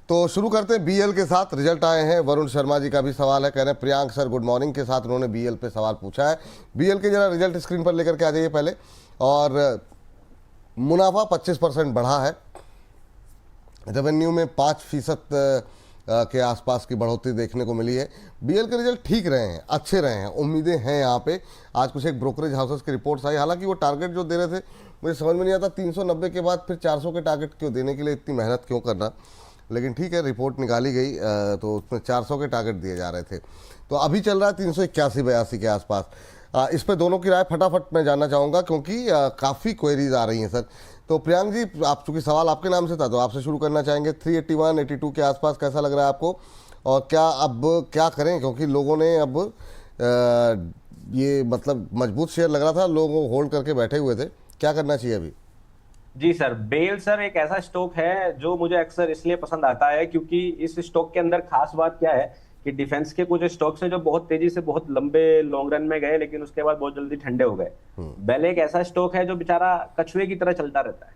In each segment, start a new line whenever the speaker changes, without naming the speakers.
तो शुरू करते हैं बीएल के साथ। रिजल्ट आए हैं, वरुण शर्मा जी का भी सवाल है, कह रहे हैं प्रियांक सर गुड मॉर्निंग के साथ उन्होंने बीएल पे सवाल पूछा है। बीएल के जरा रिजल्ट स्क्रीन पर लेकर के आ जाइए पहले। और मुनाफा 25% बढ़ा है, रेवेन्यू में 5% के आसपास की बढ़ोतरी देखने को मिली है। बीएल के रिजल्ट ठीक रहे हैं, अच्छे रहे हैं, उम्मीदें हैं यहाँ पे। आज कुछ एक ब्रोकरेज हाउसेस की रिपोर्ट्स आई, हालांकि वो टारगेट जो दे रहे थे मुझे समझ में नहीं आता, 390 के बाद फिर 400 के टारगेट क्यों देने के लिए इतनी मेहनत क्यों करना, लेकिन ठीक है, रिपोर्ट निकाली गई तो उसमें 400 के टारगेट दिए जा रहे थे। तो अभी चल रहा है 381-82 के आसपास। इस पर दोनों की राय फटाफट मैं जानना चाहूँगा, क्योंकि काफ़ी क्वेरीज आ रही हैं सर। तो प्रियांक जी, आप चूँकि सवाल आपके नाम से था तो आपसे शुरू करना चाहेंगे। 381-82 के आसपास कैसा लग रहा है आपको, और क्या अब क्या करें, क्योंकि लोगों ने अब ये मतलब मजबूत शेयर लग रहा था, लोग होल्ड करके बैठे हुए थे, क्या करना चाहिए अभी?
जी सर, बेल सर एक ऐसा स्टॉक है जो मुझे अक्सर इसलिए पसंद आता है क्योंकि इस स्टॉक के अंदर खास बात क्या है कि डिफेंस के कुछ स्टॉक्स हैं जो बहुत तेजी से बहुत लंबे लॉन्ग रन में गए लेकिन उसके बाद बहुत जल्दी ठंडे हो गए। बेल एक ऐसा स्टॉक है जो बेचारा कछुए की तरह चलता रहता है।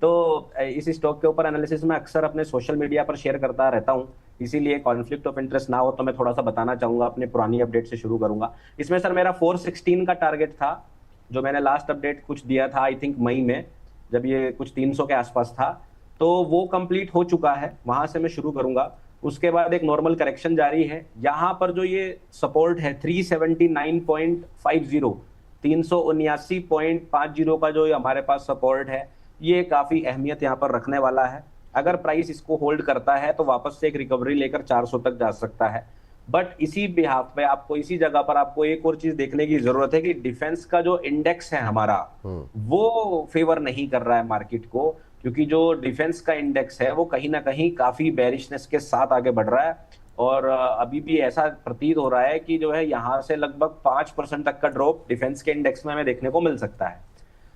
तो इस स्टॉक के ऊपर एनालिसिस में अक्सर अपने सोशल मीडिया पर शेयर करता रहता हूँ, इसीलिए कॉन्फ्लिक्ट ऑफ इंटरेस्ट ना हो तो मैं थोड़ा सा बताना चाहूंगा, अपने पुरानी अपडेट से शुरू करूंगा। इसमें सर मेरा 416 का टारगेट था, जो मैंने लास्ट अपडेट कुछ दिया था आई थिंक मई में, जब ये कुछ 300 के आसपास था, तो वो कंप्लीट हो चुका है, वहां से मैं शुरू करूंगा। उसके बाद एक नॉर्मल करेक्शन जारी है। यहाँ पर जो ये सपोर्ट है 379.50, 379.50 का जो हमारे पास सपोर्ट है, ये काफी अहमियत यहाँ पर रखने वाला है। अगर प्राइस इसको होल्ड करता है तो वापस से एक रिकवरी लेकर 400 तक जा सकता है। बट इसी बिहाफ पे आपको, इसी जगह पर आपको एक और चीज देखने की जरूरत है कि डिफेंस का जो इंडेक्स है हमारा, वो फेवर नहीं कर रहा है मार्केट को, क्योंकि जो डिफेंस का इंडेक्स है वो कहीं ना कहीं काफी बेरिशनेस के साथ आगे बढ़ रहा है। और अभी भी ऐसा प्रतीत हो रहा है कि जो है यहाँ से लगभग 5% तक का ड्रॉप डिफेंस के इंडेक्स में हमें देखने को मिल सकता है।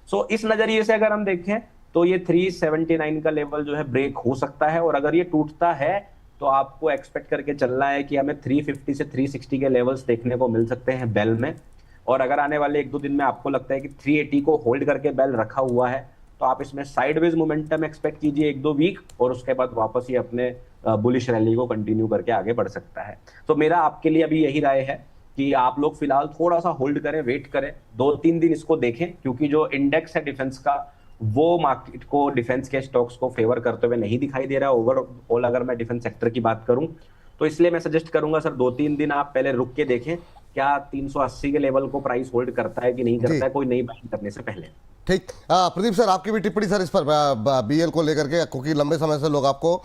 सो इस नजरिए से अगर हम देखें तो ये 379 का लेवल जो है ब्रेक हो सकता है, और अगर ये टूटता है तो आपको एक्सपेक्ट करके चलना है कि हमें 350 से 360 के लेवल्स देखने को मिल सकते हैं बेल में। और अगर आने वाले 1-2 दिन में आपको लगता है कि 380 को होल्ड करके बेल रखा हुआ है, तो आप इसमें साइडवेज मोमेंटम एक्सपेक्ट कीजिए 1-2 वीक, और उसके बाद वापस ही अपने बुलिश रैली को कंटिन्यू करके आगे बढ़ सकता है। तो मेरा आपके लिए अभी यही राय है कि आप लोग फिलहाल थोड़ा सा होल्ड करें, वेट करें, 2-3 दिन इसको देखें, क्योंकि जो इंडेक्स है डिफेंस का वो मार्केट को, डिफेंस के स्टॉक्स को फेवर करते हुए नहीं दिखाई दे रहा है ओवरऑल, अगर मैं डिफेंस सेक्टर की बात करूं। तो इसलिए मैं सजेस्ट करूंगा सर 2-3 दिन आप पहले रुक के देखें क्या 380 के लेवल को प्राइस होल्ड करता है कि नहीं
जी
करता है, कोई नई बाइंग करने से पहले।
ठीक। प्रदीप सर, आपकी भी टिप्पणी सर इस पर बीएल को लेकर के, क्योंकि लंबे समय से लोग आपको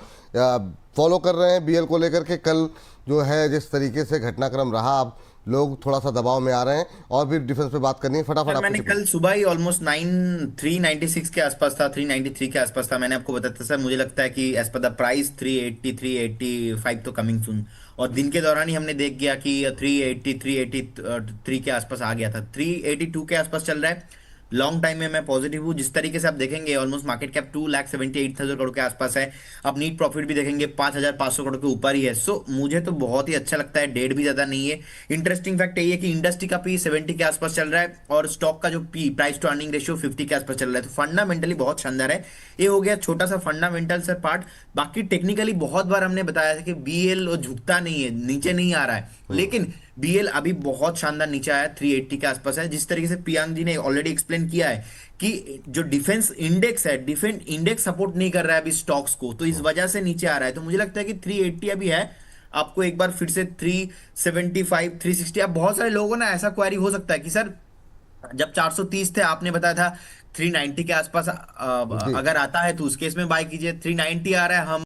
फॉलो कर रहे हैं बीएल को लेकर के। कल जो है जिस तरीके से घटनाक्रम रहा, अब लोग थोड़ा सा दबाव में आ रहे हैं, और भी डिफेंस पे बात करनी है, फटाफट
सर
आपकी
मैंने
टिप्पणी।
कल सुबह ही ऑलमोस्ट 396 के आसपास था, 393 के आसपास था, मैंने आपको बताया था सर मुझे लगता है कि एज पर द प्राइस 380 385 तो कमिंग सून। और दिन के दौरान ही हमने देख गया कि 380 383 के आसपास आ गया था, 382 के आसपास चल रहा है। लॉन्ग टाइम में मैं पॉजिटिव हूँ, जिस तरीके से आप देखेंगे ऑलमोस्ट मार्केट कैप 2,78,000 करोड़ के आसपास है। आप नीट प्रॉफिट भी देखेंगे 5,500 करोड़ के ऊपर ही है। सो मुझे तो बहुत ही अच्छा लगता है, डेट भी ज्यादा नहीं है। इंटरेस्टिंग फैक्ट यही है कि इंडस्ट्री का पी 70 के आसपास चल रहा है और स्टॉक का जो P price to earning ratio 50 के आसपास चल रहा है, तो फंडामेंटली बहुत शानदार है। ये हो गया छोटा सा फंडामेंटल से पार्ट। बाकी टेक्निकली बहुत बार हमने बताया था कि बीएल झुकता नहीं है, नीचे नहीं आ रहा है, लेकिन बीएल अभी बहुत शानदार नीचे आया, 380 के आसपास है। जिस तरीके से प्रियांक जी ने ऑलरेडी एक्सप्लेन किया है कि जो डिफेंस इंडेक्स है, डिफेंस इंडेक्स सपोर्ट नहीं कर रहा है अभी स्टॉक्स को, तो इस वजह से नीचे आ रहा है। तो मुझे लगता है कि 380 अभी है, आपको एक बार फिर से 375 360। अब बहुत सारे लोगों ने ऐसा क्वेरी हो सकता है कि सर जब 430 थे आपने बताया था 390 के आसपास
जी
अगर आता है तो उस केस में बाय कीजिए, 390 आ रहा है, हम